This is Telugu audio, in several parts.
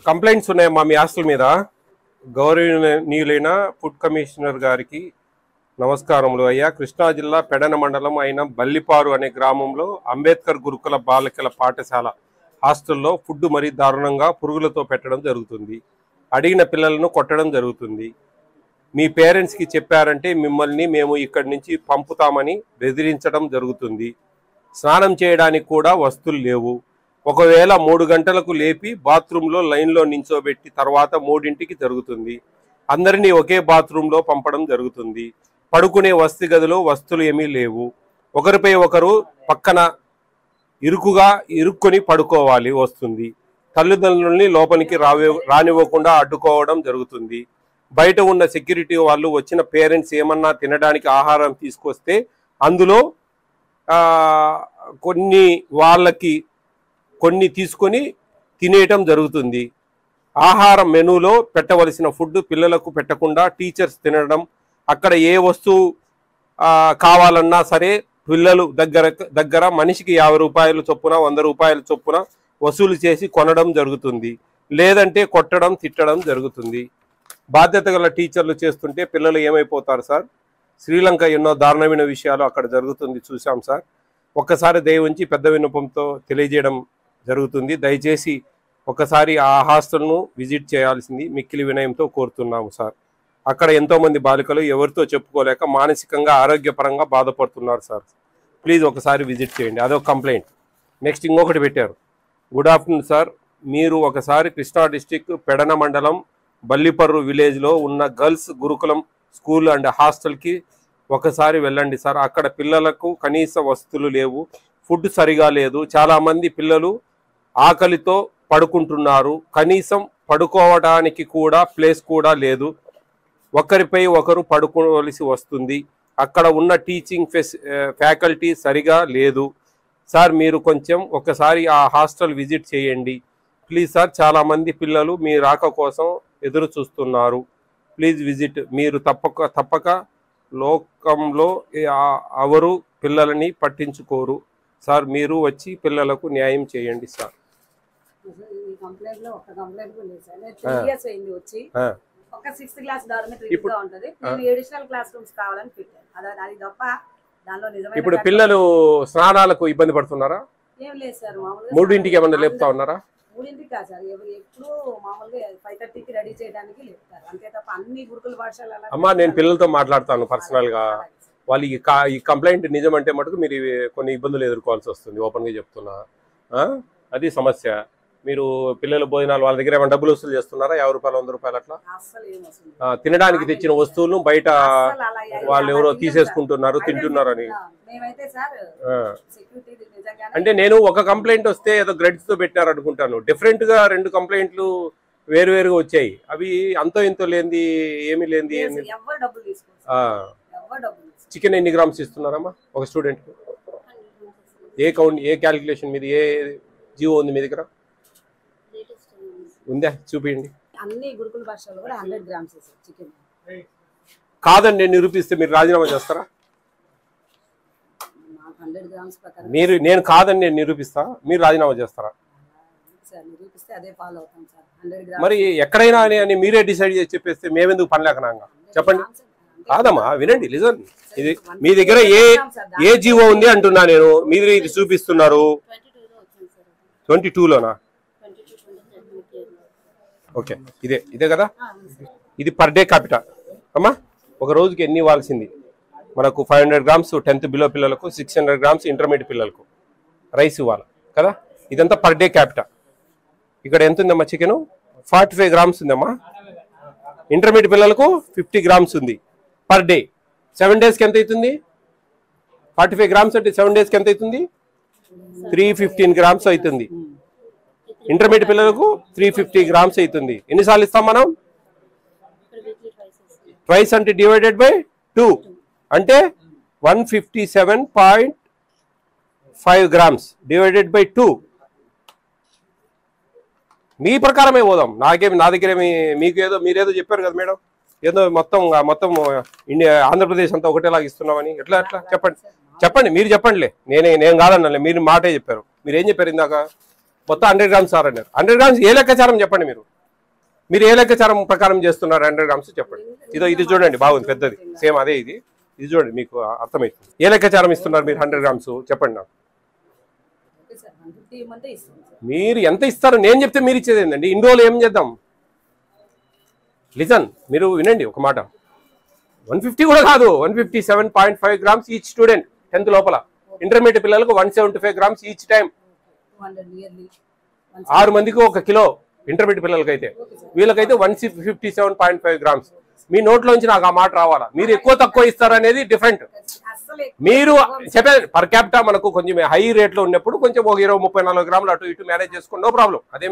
కంప్లైంట్స్ ఉన్నాయమ్మా మీ హాస్టల్ మీద. గౌరవనీయులైన ఫుడ్ కమిషనర్ గారికి నమస్కారములు అయ్యా. కృష్ణా జిల్లా పెడన మండలం అయిన బల్లిపారు అనే గ్రామంలో అంబేద్కర్ గురుకుల బాలికల పాఠశాల హాస్టల్లో ఫుడ్ మరీ దారుణంగా పురుగులతో పెట్టడం జరుగుతుంది. అడిగిన పిల్లలను కొట్టడం జరుగుతుంది. మీ పేరెంట్స్కి చెప్పారంటే మిమ్మల్ని మేము ఇక్కడి నుంచి పంపుతామని బెదిరించడం జరుగుతుంది. స్నానం చేయడానికి కూడా వస్తువులు లేవు. ఒకవేళ 3 గంటలకు లేపి బాత్రూంలో లైన్లో నించోబెట్టి తర్వాత 3ంటికి జరుగుతుంది. అందరినీ ఒకే బాత్రూంలో పంపడం జరుగుతుంది. పడుకునే వసతి గదిలో వస్తువులు ఏమీ లేవు. ఒకరిపై ఒకరు పక్కన ఇరుక్కొని పడుకోవాలి వస్తుంది. తల్లిదండ్రుల్ని లోపలికి రానివ్వకుండా అడ్డుకోవడం జరుగుతుంది. బయట ఉన్న సెక్యూరిటీ వాళ్ళు వచ్చిన పేరెంట్స్ ఏమన్నా తినడానికి ఆహారం తీసుకొస్తే అందులో కొన్ని తీసుకొని తినేయటం జరుగుతుంది. ఆహారం మెనూలో పెట్టవలసిన ఫుడ్ పిల్లలకు పెట్టకుండా టీచర్స్ తినడం, అక్కడ ఏ వస్తువు కావాలన్నా సరే పిల్లలు దగ్గర మనిషికి 50 రూపాయలు చొప్పున 100 రూపాయల చొప్పున వసూలు చేసి కొనడం జరుగుతుంది. లేదంటే కొట్టడం తిట్టడం జరుగుతుంది. బాధ్యత గల టీచర్లు చేస్తుంటే పిల్లలు ఏమైపోతారు సార్? శ్రీలంక ఎన్నో దారుణమైన విషయాలు అక్కడ జరుగుతుంది చూసాం సార్. ఒక్కసారి దయ ఉంచి పెద్ద విన్నపంతో తెలియజేయడం జరుగుతుంది. దయచేసి ఒకసారి ఆ హాస్టల్ను విజిట్ చేయాల్సింది మిక్కిలి వినయంతో కోరుతున్నాము సార్. అక్కడ ఎంతోమంది బాలికలు ఎవరితో చెప్పుకోలేక మానసికంగా ఆరోగ్యపరంగా బాధపడుతున్నారు సార్. ప్లీజ్ ఒకసారి విజిట్ చేయండి. అదొక కంప్లైంట్. నెక్స్ట్ ఇంకొకటి పెట్టారు. గుడ్ ఆఫ్టర్నూన్ సార్, మీరు ఒకసారి కృష్ణా డిస్టిక్ పెడన మండలం బల్లిపర్రు విలేజ్లో ఉన్న గర్ల్స్ గురుకులం స్కూల్ అండ్ హాస్టల్కి ఒకసారి వెళ్ళండి సార్. అక్కడ పిల్లలకు కనీస వసతులు లేవు, ఫుడ్ సరిగా లేదు. చాలామంది పిల్లలు ఆకలితో పడుకుంటున్నారు. కనీసం పడుకోవడానికి కూడా ప్లేస్ కూడా లేదు. ఒకరిపై ఒకరు పడుకోవలసి వస్తుంది. అక్కడ ఉన్న టీచింగ్ ఫ్యాకల్టీ సరిగా లేదు సార్. మీరు కొంచెం ఒకసారి ఆ హాస్టల్ విజిట్ చేయండి ప్లీజ్ సార్. చాలామంది పిల్లలు మీ రాక కోసం ఎదురు చూస్తున్నారు. Please visit. మీరు తప్పక లోకంలో ఎవరు పిల్లలని పట్టించుకోరు సార్. మీరు వచ్చి పిల్లలకు న్యాయం చేయండి సార్. ఒక 6th క్లాస్ డార్మెటరీ గా ఉంటది. అడిషనల్ క్లాస్ రూమ్స్ కావాలని పెట్టారు. అది తప్ప దానిలో నిజమైన ఇప్పుడు పిల్లలు స్నానాలకు ఇబ్బంది పడుతున్నారా? ఏం లేదు సార్. మామూలుగా 3ంటికి ఏమన్నా లేపుతా ఉన్నారా? 3ంటికి కాదు సార్. ఎప్పుడు మామూలుగా 5:30కి రెడీ చేయడానికి లేపుతారు అంతే తప్ప అన్ని గురుకుల పాఠశాలల. అమ్మా నేను పిల్లలతో మాట్లాడతాను పర్సనల్ గా. వాళ్ళు ఈ కంప్లైంట్ నిజమంటే మటుకు మీరు కొన్ని ఇబ్బందులు ఎదుర్కోవాల్సి వస్తుంది. ఓపెన్ గా చెప్తున్నా. అది సమస్య. మీరు పిల్లల భోజనాలు వాళ్ళ దగ్గర ఏమైనా డబ్బులు వసూలు చేస్తున్నారా? 50 రూపాయలు 100 రూపాయలు అట్లా? తినడానికి తెచ్చిన వస్తువులను బయట వాళ్ళు ఎవరో తీసేసుకుంటున్నారు, తింటున్నారని. అంటే నేను ఒక కంప్లైంట్ వస్తే ఏదో గ్రెడ్స్ తో పెట్టారు అనుకుంటాను. డిఫరెంట్ గా 2 కంప్లైంట్లు వేరువేరుగా వచ్చాయి. అవి అంతో ఇంతో లేనిది ఏమీ లేనిది. చికెన్ ఎన్ని గ్రామ్స్ ఇస్తున్నారమ్మా ఒక స్టూడెంట్? ఏ క్యాలిక్యులేషన్ మీది? ఏ జీవో ఉంది మీ దగ్గర? ఉందా? చూపించండి. అన్ని గురుకుల భాషలో కూడా 100 గ్రామ్స్ చికెన్. కాదని నేను నిరూపిస్తే మీరు రాజీనామా చేస్తారా? నేను కాదని నేను నిరూపిస్తా, మీరు రాజీనామా చేస్తారా? మరి ఎక్కడైనా అని మీరే డిసైడ్ చేసి చెప్పేస్తే మేమెందుకు పని లేకనాగా? చెప్పండి. కాదమ్మా వినండి, లిజన్. ఇది మీ దగ్గర ఏ జీవో ఉంది అంటున్నా నేను. మీరు ఇది చూపిస్తున్నారు 22లోనా? ఓకే, ఇదే కదా. ఇది పర్ డే క్యాపిటా అమ్మా. ఒక రోజుకి ఎన్ని ఇవ్వాల్సింది మనకు? 500 గ్రామ్స్ 10th బిలో పిల్లలకు, 600 గ్రామ్స్ ఇంటర్మీడియట్ పిల్లలకు రైస్ ఇవ్వాలి కదా. ఇదంతా పర్ డే క్యాపిటా. ఇక్కడ ఎంత ఉందమ్మా? చికెన్ 45 గ్రామ్స్ ఉందమ్మా. ఇంటర్మీడియట్ పిల్లలకు 50 గ్రామ్స్ ఉంది పర్ డే. 7 డేస్కి ఎంత అవుతుంది? 45 గ్రామ్స్ అంటే 7 డేస్కి ఎంత అవుతుంది? 315 గ్రామ్స్ అవుతుంది. ఇంటర్మీడియట్ పిల్లలకు 350 గ్రామ్స్ అవుతుంది. ఎన్నిసార్లు ఇస్తాం మనం? ట్వైస్ అంటే డివైడెడ్ బై 2 అంటే 157.5 గ్రామ్స్ డివైడెడ్ బై 2. మీ ప్రకారమే పోదాం. నా దగ్గర మీకు ఏదో మీరేదో చెప్పారు కదా మేడం, ఏదో మొత్తం ఇండియా ఆంధ్రప్రదేశ్ అంతా ఒకటేలాగా ఇస్తున్నామని. ఎట్లా చెప్పండి. మీరు చెప్పండిలే. నేను కాదన్నా, మీరు మాటే చెప్పారు. మీరు ఏం చెప్పారు ఇందాక? మొత్తం 100 గ్రామ్స్ సార్ అన్నారు. 100 గ్రామ్స్ ఏ లెక్కచారం చెప్పండి మీరు ఏ లెక్కచారం ప్రకారం చేస్తున్నారు 100 గ్రామ్స్ చెప్పండి. ఇది చూడండి బాగుంది, పెద్దది సేమ్ అదే ఇది చూడండి, మీకు అర్థమవుతుంది. ఏ లెక్కచారం ఇస్తున్నారు మీరు 100 గ్రామ్స్ చెప్పండి నాకు. మీరు ఎంత ఇస్తారు నేను చెప్తే మీరు ఇచ్చేది ఏంటండి? ఇన్ని రోజులు ఏం చేద్దాం? లిజన్, మీరు వినండి ఒక మాట. 150 కూడా కాదు, 157.5 గ్రామ్స్ ఈచ్ స్టూడెంట్ 10th లోపల. ఇంటర్మీడియట్ పిల్లలకు 175 గ్రామ్స్ ఈచ్ టైం. 6 మందికి 1 కిలో ఇంటర్మీడియట్ పిల్లలకైతే. వీళ్ళకైతే 157.5 గ్రామ్స్. మీ నోట్లోంచి నాకు ఆ మాట రావాలా? మీరు ఎక్కువ తక్కువ ఇస్తారనేది డిఫరెంట్. మీరు చెప్పేది పర్ క్యాపిటా మనకు కొంచెం హై రేట్లో ఉన్నప్పుడు కొంచెం ఒక 20-30-40 గ్రాములు అటు ఇటు మేనేజ్ చేసుకోండి, నో ప్రాబ్లం. అదే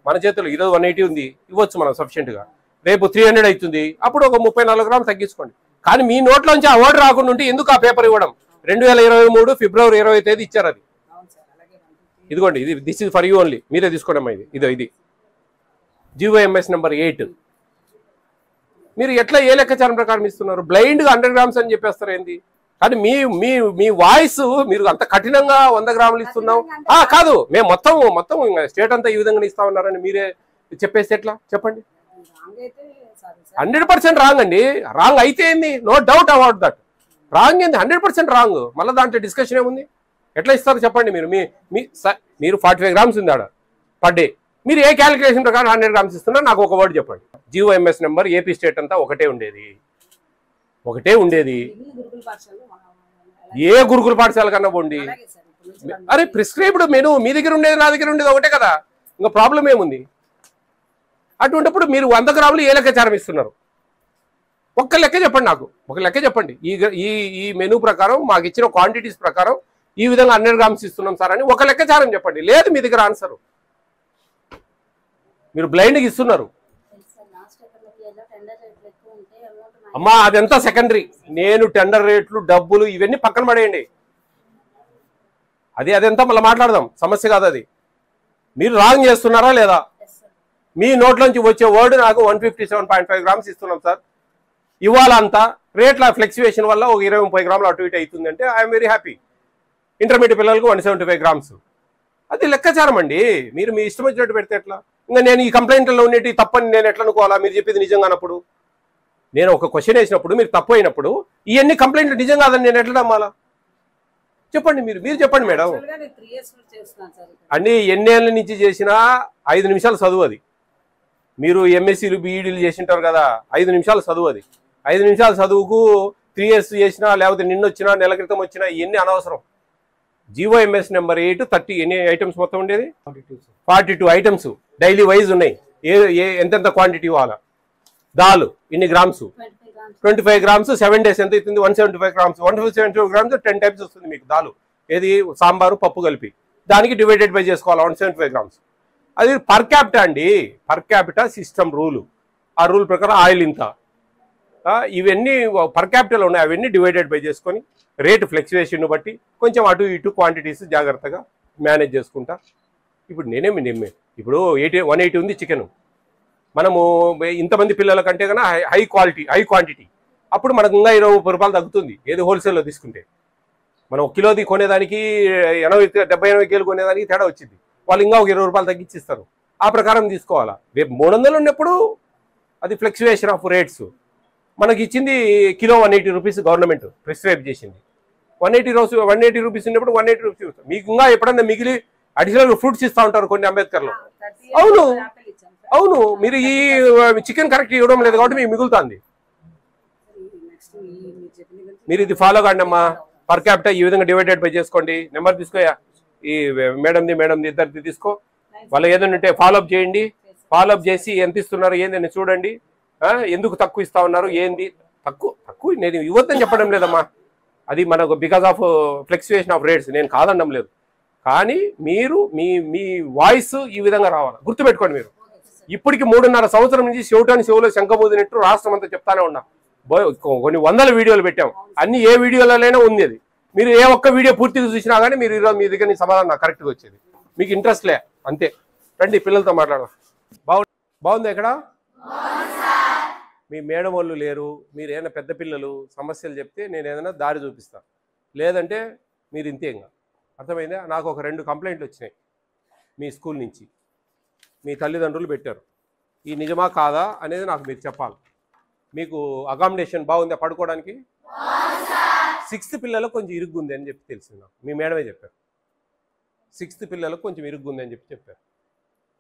మన చేతులు ఈరోజు 180 ఉంది, ఇవ్వచ్చు మనం సఫిషియెంట్ గా. రేపు 300 అవుతుంది, అప్పుడు ఒక 30-40 గ్రాములు తగ్గించుకోండి. కానీ మీ నోట్లోంచి ఆ వర్డ్ రాకుండా ఉంటే ఎందుకు ఆ పేపర్ ఇవ్వడం? 2023 ఫిబ్రవరి 20 తేదీ ఇచ్చారు అది. ఇదిగోండి, this is for you only, మీరే తీసుకోండి అమ్మా. ఇది GOMS నెంబర్ 8. మీరు ఎట్లా ఏ లెక్కచారం ప్రకారం ఇస్తున్నారు? బ్లైండ్ గా 100 గ్రామ్స్ అని చెప్పేస్తారు ఏంది? కానీ మీ వాయిస్ మీరు అంత కఠినంగా 100 గ్రాములు ఇస్తున్నాం కాదు. మేము మొత్తం స్టేట్ అంతా ఈ విధంగా ఇస్తా ఉన్నారని మీరే చెప్పేస్తే ఎట్లా చెప్పండి? 100% రాంగ్ అండి. రాంగ్ అయితే ఏంది? No doubt about that. Wrong ఏంది? 100% రాంగ్. మళ్ళీ దాంట్లో డిస్కషన్ ఏముంది? ఎట్లా ఇస్తారు చెప్పండి? మీరు 45 గ్రామ్స్ ఉంది ఆడ పర్ డే. మీరు ఏ క్యాలిక్యులేషన్ ప్రకారం 100 గ్రామ్స్ ఇస్తున్నారు నాకు ఒక వర్డ్ చెప్పండి. GOMS నెంబర్ ఏపీ స్టేట్ అంతా ఒకటే ఉండేది. ఏ గురుకుల పాఠశాల కన్నా పోండి. అరే ప్రిస్క్రైబ్డ్ మెనూ మీ దగ్గర ఉండేది నా దగ్గర ఉండేది ఒకటే కదా, ఇంకా ప్రాబ్లం ఏముంది? అటువంటిప్పుడు మీరు 100 గ్రాములు ఏ లెక్కచారం ఇస్తున్నారు? ఒక్క లెక్క చెప్పండి నాకు, ఒక లెక్క చెప్పండి. ఈ మెనూ ప్రకారం మాకు ఇచ్చిన క్వాంటిటీస్ ప్రకారం ఈ విధంగా 100 గ్రామ్స్ ఇస్తున్నాం సార్ అని ఒక లెక్కచారం చెప్పండి. లేదు మీ దగ్గర ఆన్సర్, మీరు బ్లైండ్గా ఇస్తున్నారు. అమ్మా అదంతా సెకండరీ. నేను టెండర్ రేట్లు డబ్బులు ఇవన్నీ పక్కన పడేయండి. అదంతా మళ్ళీ మాట్లాడదాం, సమస్య కాదు అది. మీరు రాంగ్ చేస్తున్నారా లేదా? మీ నోట్లోంచి వచ్చే వర్డ్ నాకు 157.5 గ్రామ్స్ ఇస్తున్నాం సార్, ఇవ్వాలంతా రేట్ల ఫ్లెక్చువేషన్ వల్ల ఒక 20-30 గ్రాములు అటు ఇటు అవుతుంది అంటే ఐఎమ్ వెరీ హ్యాపీ. ఇంటర్మీడియట్ పిల్లలకు 175 గ్రామ్స్, అది లెక్కచారం అండి. మీరు మీ ఇష్టం వచ్చినట్టు పెడితే ఎట్లా? ఇంకా నేను ఈ కంప్లైంట్లో ఉండేటి తప్పని నేను ఎట్లా అనుకోవాలా? మీరు చెప్పేది నిజంగా అన్నప్పుడు, నేను ఒక క్వశ్చన్ వేసినప్పుడు మీరు తప్పు అయినప్పుడు ఇవన్నీ కంప్లైంట్లు నిజం కాదని నేను ఎట్లా నమ్మాలా? చెప్పండి, మీరు చెప్పండి మేడం. అన్ని ఎన్నేళ్ళ నుంచి చేసినా 5 నిమిషాలు చదువు అది. మీరు ఎంఎస్సీలు బీఈడీలు చేసింటారు కదా, 5 నిమిషాలు చదువు అది. 5 నిమిషాల చదువుకు 3 ఇయర్స్ చేసినా లేకపోతే నిన్నొచ్చినా నెల క్రితం వచ్చినా ఇవన్నీ అనవసరం. GOMS నెంబర్ 8 30 ఎన్ని ఐటమ్స్ మొత్తం ఉండేది? 42 ఐటమ్స్ డైలీ వైజ్ ఉన్నాయి. ఎంతెంత క్వాంటిటీ ఇవ్వాలా? దాల్ ఇన్ని గ్రామ్స్, 25 గ్రామ్స్ 7 days ఎంత అవుతుంది? 175 గ్రామ్స్. 175 గ్రామ్స్ 10 టైమ్స్ వస్తుంది మీకు దాలు. ఏది? సాంబారు పప్పు కలిపి. దానికి డివైడెడ్ బై చేసుకోవాలి 175 గ్రామ్స్. అది పర్ క్యాపిటా అండి, పర్ క్యాపిటా సిస్టమ్ రూలు. ఆ రూల్ ప్రకారం ఆయిల్ ఇంత, ఇవన్నీ పర్ క్యాపిటల్ ఉన్నాయి. అవన్నీ డివైడెడ్ బై చేసుకొని రేటు ఫ్లెక్చువేషన్ బట్టి కొంచెం అటు ఇటు క్వాంటిటీస్ జాగ్రత్తగా మేనేజ్ చేసుకుంటా. ఇప్పుడు ఇప్పుడు 180 ఉంది చికెన్. మనము ఇంతమంది పిల్లల కంటే కన్నా హై క్వాంటిటీ, అప్పుడు మనకు ఇంకా 20-30 రూపాయలు తగ్గుతుంది. ఏది? హోల్సేల్లో తీసుకుంటే. మనం 1 కిలోది కొనేదానికి 70-80 కేలు కొనేదానికి తేడా వచ్చింది. వాళ్ళు ఇంకా ఒక 20 రూపాయలు తగ్గించిస్తారు. ఆ ప్రకారం తీసుకోవాలా? రేపు 300 ఉన్నప్పుడు అది ఫ్లెక్చువేషన్ ఆఫ్ రేట్స్. మనకి ఇచ్చింది కిలో 180 రూపీస్ గవర్నమెంట్ ప్రిస్క్రైబ్ చేసింది. 180 రూపీస్ ఉన్నప్పుడు 180 రూపీస్. మీకు ఇంకా ఎప్పుడన్నా మిగిలి అడిషనల్ ఫ్రూట్స్ ఇస్తూ ఉంటారు కొన్ని అంబేద్కర్లో. అవును మీరు ఈ చికెన్ కరెక్ట్ ఇవ్వడం లేదు కాబట్టి మీకు మిగులుతుంది. మీరు ఇది ఫాలో కాండి అమ్మా. పర్ క్యాపిటా ఈ విధంగా డివైడెడ్ బై చేసుకోండి. నెంబర్ తీసుకోయా, ఈ మేడంది ఇద్దరిది తీసుకో. వాళ్ళు ఏదైనా ఉంటే ఫాలోఅప్ చేయండి. ఫాలోఅప్ చేసి ఎంత ఇస్తున్నారు ఏందని చూడండి. ఎందుకు తక్కువ ఇస్తా ఉన్నారు ఏంది? తక్కువ నేను ఇవ్వద్దని చెప్పడం లేదమ్మా, అది మనకు బికాస్ ఆఫ్ ఫ్లెక్చువేషన్ ఆఫ్ రేట్స్. నేను కాదనడం లేదు, కానీ మీరు మీ వాయిస్ ఈ విధంగా రావాలి. గుర్తుపెట్టుకోండి. మీరు ఇప్పటికి 3.5 సంవత్సరం నుంచి చెవులో శంఖమూదినట్టు రాష్ట్రం అంతా చెప్తానే ఉన్నా. కొన్ని 100 వీడియోలు పెట్టాం. అన్ని ఏ వీడియోలైనా ఉంది అది. మీరు ఏ ఒక్క వీడియో పూర్తిగా చూసినా కానీ మీరు ఈరోజు మీ దగ్గర సమాధానం నాకు కరెక్ట్గా వచ్చేది. మీకు ఇంట్రెస్ట్ లే అంతే. రండి పిల్లలతో మాట్లాడదాం. బాగుంది ఇక్కడ? మీ మేడం వాళ్ళు లేరు, మీరు ఏదైనా పెద్ద పిల్లలు సమస్యలు చెప్తే నేను ఏదైనా దారి చూపిస్తాను, లేదంటే మీరు ఇంతే. ఇంకా అర్థమైందా? నాకు ఒక 2 కంప్లైంట్లు వచ్చినాయి. మీ స్కూల్ నుంచి, మీ తల్లిదండ్రులు పెట్టారు. ఈ నిజమా కాదా అనేది నాకు మీరు చెప్పాలి. మీకు అకామిడేషన్ బాగుందా పడుకోవడానికి? 6th పిల్లలకు కొంచెం ఇరుగ్గుంది అని చెప్పి తెలిసింది నాకు. మీ మేడమే చెప్పారు 6th పిల్లలకు కొంచెం ఇరుగ్గుంది అని చెప్పారు.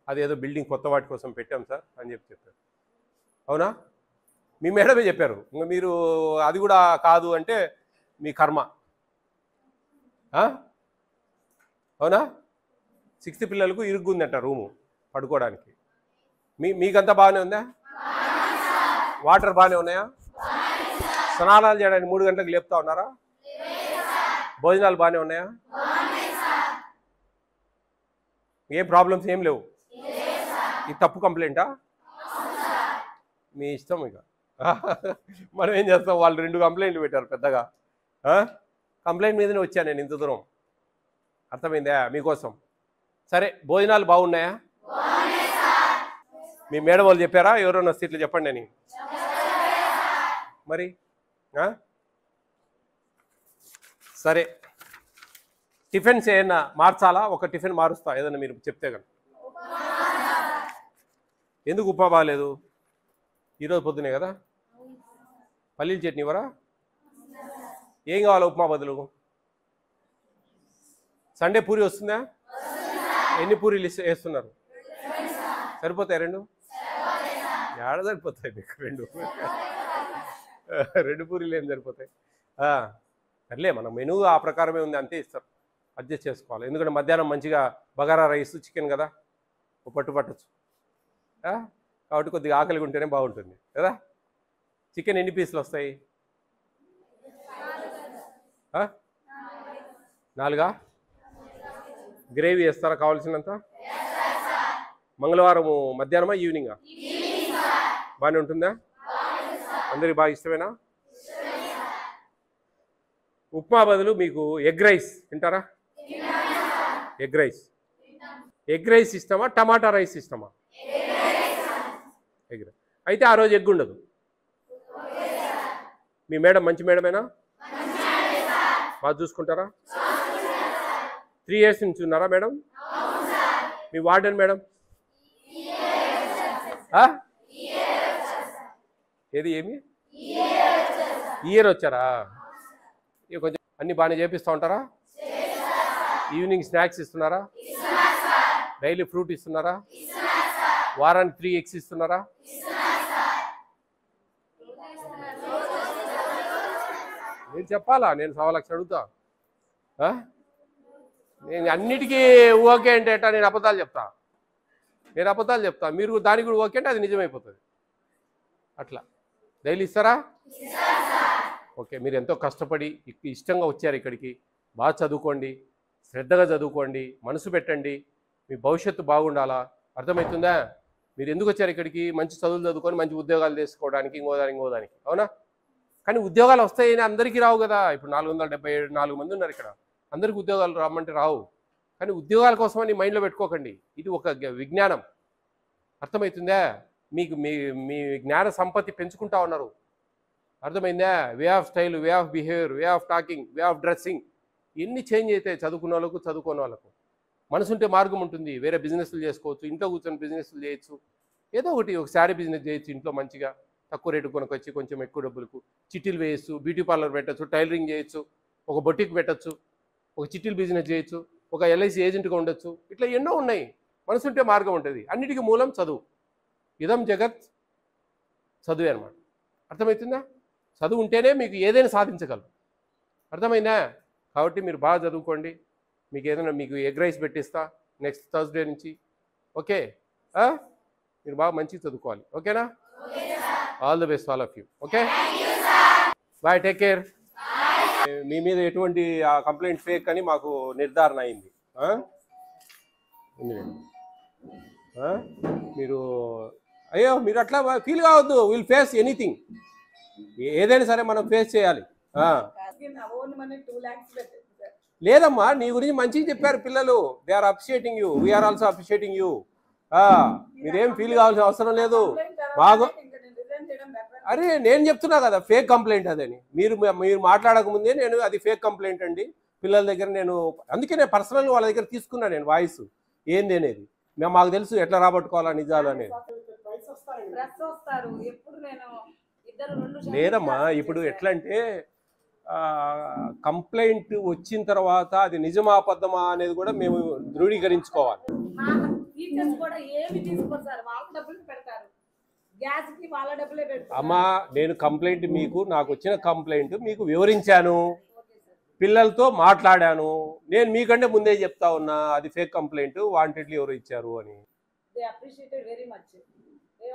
అదేదో బిల్డింగ్ కొత్త వాటి కోసం పెట్టాం సార్ అని చెప్పారు. అవునా? మీ మేడమే చెప్పారు. ఇంకా మీరు అది కూడా కాదు అంటే మీ కర్మ. అవునా? 6th పిల్లలకు ఇరుగ్గుందంట రూము పడుకోవడానికి. మీకంతా బాగానే ఉందా? వాటర్ బాగానే ఉన్నాయా? స్నానాలు చేయడానికి 3 గంటలకు లేపుతా ఉన్నారా? భోజనాలు బాగానే ఉన్నాయా? ఏం ప్రాబ్లమ్స్ ఏం లేవు? ఇది తప్పు కంప్లైంటా? మీ ఇష్టం. ఇక మనం ఏం చేస్తాం? వాళ్ళు 2 కంప్లైంట్లు పెట్టారు పెద్దగా. కంప్లైంట్ మీదనే వచ్చాను నేను ఇంత దూరం. అర్థమైందా మీకోసం? సరే, భోజనాలు బాగున్నాయా? మీ మేడం వాళ్ళు చెప్పారా ఎవరైనా సీట్లు చెప్పండి అని? మరి సరే, టిఫిన్స్ ఏమన్నా మార్చాలా? ఒక టిఫిన్ మారుస్తా ఏదన్నా మీరు చెప్తే కనుక. ఎందుకు ఉప్మా బాగాలేదు? ఈరోజు పొద్దునే కదా. పల్లీల చట్నీ ఇవ్వరా? ఏం కావాలా ఉప్మా బదులు? సండే పూరి వస్తుందా? ఎన్ని పూరీలు వేస్తున్నారు? సరిపోతాయి 2? ఏడ సరిపోతాయి మీకు 2 పూరీలు ఏం సరిపోతాయి? సర్లే, మన మెనూ ఆ ప్రకారమే ఉంది, అంతే ఇస్తారు. అడ్జస్ట్ చేసుకోవాలి. ఎందుకంటే మధ్యాహ్నం మంచిగా బగారా రైస్ చికెన్ కదా, పట్టచ్చు కాబట్టి కొద్దిగా ఆకలిగా ఉంటేనే బాగుంటుంది కదా. చికెన్ ఎన్ని పీసులు వస్తాయి? 4? గ్రేవీ వేస్తారా కావాల్సినంత? మంగళవారం మధ్యాహ్నమా ఈవినింగా? బాగానే ఉంటుందా? అందరికి బాగా ఇష్టమేనా? ఉప్మా బదులు మీకు ఎగ్ రైస్ తింటారా? ఎగ్ రైస్ ఇష్టమా? టమాటా రైస్ ఇష్టమా? ఎగ్ రైస్ అయితే ఆ రోజు ఎగ్ ఉండదు. మీ మేడం మంచి మేడమేనా? బాగా చూసుకుంటారా? 3 years నుంచి ఉన్నారా మేడం? మీ వార్డెన్ మేడం ఏమి ఇయర్ వచ్చారా? కొంచెం అన్ని బాగానే చేపిస్తూ ఉంటారా? ఈవినింగ్ స్నాక్స్ ఇస్తున్నారా? డైలీ ఫ్రూట్ ఇస్తున్నారా? వారానికి 3 eggs ఇస్తున్నారా? నేను చెప్పాలా? నేను 1.25 లక్షలు అడుగుతా. నేను అన్నిటికీ ఓకే అంటే నేను అబద్ధాలు చెప్తా. మీరు దానికి కూడా ఓకే అంటే అది నిజమైపోతుంది. అట్లా డైలీ ఇస్తారా? ఓకే, మీరు ఎంతో కష్టపడి ఇష్టంగా వచ్చారు ఇక్కడికి. బాగా చదువుకోండి, శ్రద్ధగా చదువుకోండి, మనసు పెట్టండి. మీ భవిష్యత్తు బాగుండాలా. అర్థమవుతుందా? మీరు ఎందుకు వచ్చారు ఇక్కడికి? మంచి చదువులు చదువుకొని మంచి ఉద్యోగాలు చేసుకోవడానికి, ఇంకోదానికి. అవునా? కానీ ఉద్యోగాలు వస్తాయని అందరికీ రావు కదా. ఇప్పుడు 474 మంది ఉన్నారు ఇక్కడ. అందరికీ ఉద్యోగాలు రమ్మంటే రావు. కానీ ఉద్యోగాల కోసమని మైండ్లో పెట్టుకోకండి. ఇది ఒక విజ్ఞానం. అర్థమవుతుందా? మీకు మీ జ్ఞాన సంపత్తి పెంచుకుంటా ఉన్నారు. అర్థమైందా? Way of style, way of behaviour, way of talking, way of dressing ఇన్ని చేంజ్ అవుతాయి చదువుకున్న వాళ్ళకు, చదువుకోని వాళ్ళకు. మనసుంటే మార్గం ఉంటుంది. వేరే బిజినెస్లు చేసుకోవచ్చు, ఇంట్లో కూర్చొని బిజినెస్లు చేయొచ్చు. ఏదో ఒకటి, ఒక శారీ బిజినెస్ చేయొచ్చు ఇంట్లో మంచిగా, తక్కువ రేటు కొనుక్కొచ్చి కొంచెం ఎక్కువ డబ్బులకు. చిట్టీలు వేయచ్చు, బ్యూటీ పార్లర్ పెట్టచ్చు, టైలరింగ్ చేయొచ్చు, ఒక బొటిక్ పెట్టచ్చు, ఒక చిట్టీలు బిజినెస్ చేయొచ్చు, ఒక LIC ఏజెంట్గా ఉండొచ్చు. ఇట్లా ఎన్నో ఉన్నాయి. మనసుంటే మార్గం ఉంటుంది. అన్నిటికీ మూలం చదువు. ఇదం జగత్ చదువే అనమాట. అర్థమవుతుందా? చదువు ఉంటేనే మీకు ఏదైనా సాధించగలరు. అర్థమైందా? కాబట్టి మీరు బాగా చదువుకోండి. మీకు ఏదైనా మీకు ఎగ్ రైస్ పెట్టిస్తా నెక్స్ట్ థర్స్డే నుంచి. ఓకే? మీరు బాగా మంచిగా చదువుకోవాలి. ఓకేనా? All the best all of you. Okay, bye, take care. మీ మీద ఎటువంటి కంప్లైంట్ ఫేక్ అని మాకు నిర్ధారణ అయింది. మీరు అట్లా ఫీల్ కావద్దు. Will face anything. ఏదైనా సరే మనం ఫేస్ చేయాలి. లేదమ్మా, నీ గురించి మంచిగా చెప్పారు పిల్లలు. They are appreciating you, we are also appreciating you. మీరేం ఫీల్ కావాల్సిన అవసరం లేదు. బాగా అరే, నేను చెప్తున్నా కదా ఫేక్ కంప్లైంట్ అదని. మీరు మాట్లాడకముందే నేను అది ఫేక్ కంప్లైంట్ అండి పిల్లల దగ్గర. అందుకే నేను పర్సనల్ వాళ్ళ దగ్గర తీసుకున్నా నేను వాయిస్. ఏంది అనేది మాకు తెలుసు ఎట్లా రాబట్టుకోవాలా నిజాలు అనేది. లేదమ్మా, ఇప్పుడు ఎట్లా అంటే కంప్లైంట్ వచ్చిన తర్వాత అది నిజమా అబద్ధమా అనేది కూడా మేము ధృవీకరించుకోవాలి. అమ్మా నేను కంప్లైంట్ నాకు వచ్చిన కంప్లైంట్ మీకు వివరించాను, పిల్లలతో మాట్లాడాను. నేను మీకంటే ముందే చెప్తా ఉన్నా అది ఫేక్ కంప్లైంట్, వాంటెడ్లీ ఎవరు ఇచ్చారు అని.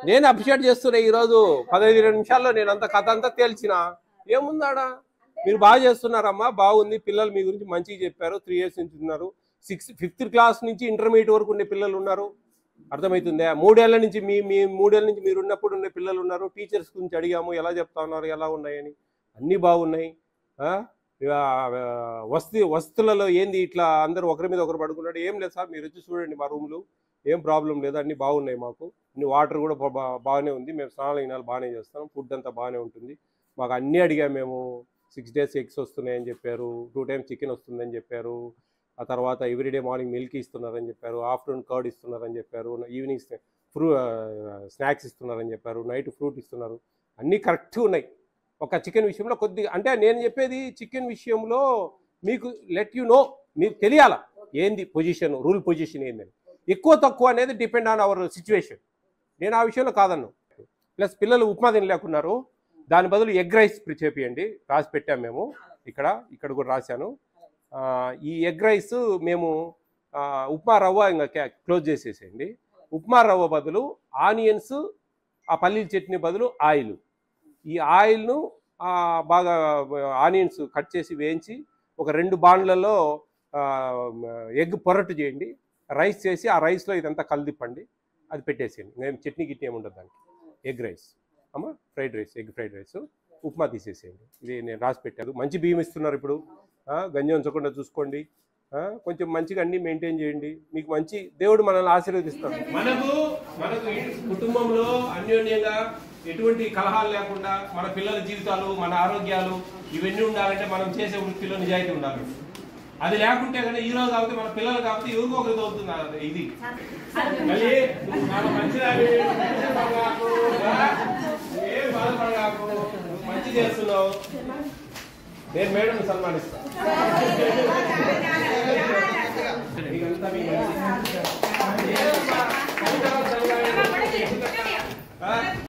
నేను అప్రిషియేట్ చేస్తున్నా. ఈరోజు 15-20 నిమిషాల్లో నేను అంత కథ అంతా తేల్చిన. ఏముందాడా, మీరు బాగా చేస్తున్నారమ్మా, బాగుంది. పిల్లలు మీ గురించి మంచిగా చెప్పారు. 3 years నుంచి ఉన్నారు. 5th క్లాస్ నుంచి ఇంటర్మీడియట్ వరకు ఉండే పిల్లలు ఉన్నారు. అర్థమవుతుందా? 3 ఏళ్ల నుంచి 3 ఏళ్ల నుంచి మీరు ఉన్నప్పుడు ఉండే పిల్లలు ఉన్నారు. టీచర్స్ గురించి అడిగాము, ఎలా చెప్తా ఉన్నారు, ఎలా ఉన్నాయని. అన్నీ బాగున్నాయి. వస్తువులలో ఏంది ఇట్లా అందరూ ఒకరి మీద ఒకరు పడుకున్నాడు? ఏం లేదు సార్, మీరు వచ్చి చూడండి మా రూమ్లు, ఏం ప్రాబ్లం లేదు, అన్నీ బాగున్నాయి. మాకు వాటర్ కూడా బాగానే ఉంది, మేము స్నానాలు గినాలు బాగానే చేస్తాం, ఫుడ్ అంతా బాగానే ఉంటుంది. మాకు అన్నీ అడిగాము మేము. 6 days ఎగ్స్ వస్తున్నాయని చెప్పారు, 2 times చికెన్ వస్తుందని చెప్పారు. ఆ తర్వాత ఎవ్రీడే మార్నింగ్ మిల్క్ ఇస్తున్నారని చెప్పారు, ఆఫ్టర్నూన్ కర్డ్ ఇస్తున్నారని చెప్పారు, ఈవినింగ్ స్నాక్స్ ఇస్తున్నారని చెప్పారు, నైట్ ఫ్రూట్ ఇస్తున్నారు. అన్నీ కరెక్ట్గా ఉన్నాయి. ఒక చికెన్ విషయంలో కొద్దిగా అంటే నేను చెప్పేది చికెన్ విషయంలో మీకు మీకు తెలియాలా ఏంది పొజిషన్, రూల్ పొజిషన్ ఏందని. ఎక్కువ తక్కువ అనేది డిపెండ్ ఆన్ అవర్ సిచ్యువేషన్. నేను ఆ విషయంలో కాదన్ను. ప్లస్ పిల్లలు ఉప్మా తినలేకున్నారు, దాని బదులు ఎగ్ రైస్ చేపియండి, రాసి పెట్టాము మేము. ఇక్కడ కూడా రాశాను. ఈ ఎగ్ రైస్ మేము ఉప్మా రవ్వ ఇంకా క్లోజ్ చేసేసేయండి. ఉప్మా రవ్వ బదులు ఆనియన్స్, ఆ పల్లీల చట్నీ బదులు ఆయిల్. ఈ ఆయిల్ను బాగా ఆనియన్స్ కట్ చేసి వేయించి ఒక 2 బాండ్లలో ఎగ్ పొరట్టు చేయండి, రైస్ చేసి ఆ రైస్లో ఇదంతా కలిదిప్పండి, అది పెట్టేసేయండి. మేము చట్నీ గిట్నీ ఏమి ఉండదు దానికి. ఎగ్ రైస్ అమ్మ, fried rice, egg fried rice, upma తీసేసేయండి. ఇది నేను రాసి పెట్టాను. మంచి బియ్యం ఇస్తున్నారు ఇప్పుడు, గంజి ఉంచకుండా చూసుకోండి. కొంచెం మంచిగా అన్ని మెయింటైన్ చేయండి. మీకు మంచి దేవుడు మనల్ని ఆశీర్వదిస్తాడు. మనకు కుటుంబంలో అన్యోన్యంగా ఎటువంటి కలహాలు లేకుండా మన పిల్లల జీవితాలు, మన ఆరోగ్యాలు ఇవన్నీ ఉండాలంటే మనం చేసే వృత్తిలో నిజాయితీ ఉండాలి. అది లేకుంటే కానీ ఈ రోజు కాబట్టి మన పిల్లలు కాబట్టి ఎవరికో ఒకరికి అవుతుంది. ఇది మళ్ళీ ఏం బాధపడగాకు, మంచి చేస్తున్నావు. నేను మేడం సన్మానిస్తాను.